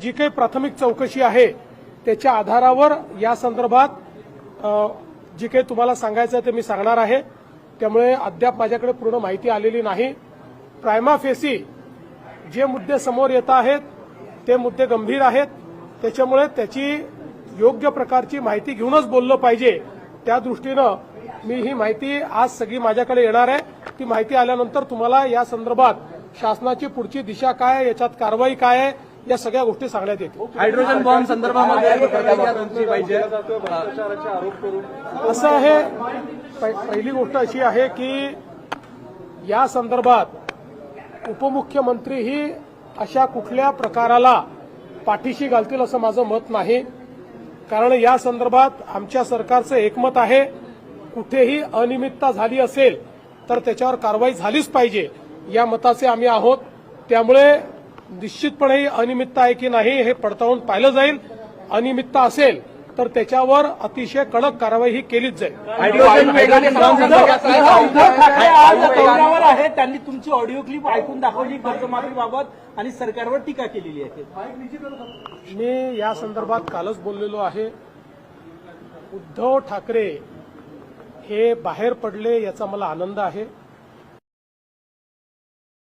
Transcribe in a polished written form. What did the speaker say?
जी काही प्राथमिक चौकशी आहे त्याच्या आधारावर या संदर्भात जी काही तुम्हाला सांगायचं ते मी सांगणार आहे। त्यामुळे अद्याप माझ्याकडे पूर्ण माहिती आलेली नाही। प्रायमा फेसी जे मुद्दे समोर येत आहेत ते मुद्दे गंभीर आहेत, त्याच्यामुळे त्याची योग्य प्रकारची माहिती घेऊनच बोललं पाहिजे। त्या दृष्टीनं मी ही माहिती आज सगळी माझ्याकडे येणार आहे। ती माहिती आल्यानंतर तुम्हाला या संदर्भात शासनाची पुढची दिशा काय आहे, याच्यात कारवाई काय आहे, या सगळ्या गोष्टी सांगण्यात येतील। हायड्रोजन बॉम्ब संदर्भामध्ये असं आहे, पहिली गोष्ट अशी आहे की या संदर्भात उपमुख्यमंत्रीही अशा कुठल्या प्रकाराला पाठीशी घालतील असं माझं मत नाही। कारण या संदर्भात आमच्या सरकारचं एकमत आहे, कुठेही अनियमितता झाली असेल तर त्याच्यावर कारवाई झालीच पाहिजे या मताचे आम्ही आहोत। त्यामुळे निश्चितपणे ही अनियमितता आहे की नाही हे पडताळून पाहिलं जाईल। अनियमितता असेल तर त्याच्यावर अतिशय कडक कारवाई ही केलीच जाईल। त्यांनी तुमची ऑडिओ क्लिप ऐकून दाखवली कर्जमाफीबाबत आणि सरकारवर टीका केलेली आहे। मी या संदर्भात कालच बोललेलो आहे। उद्धव ठाकरे हे बाहेर पडले याचा मला आनंद आहे।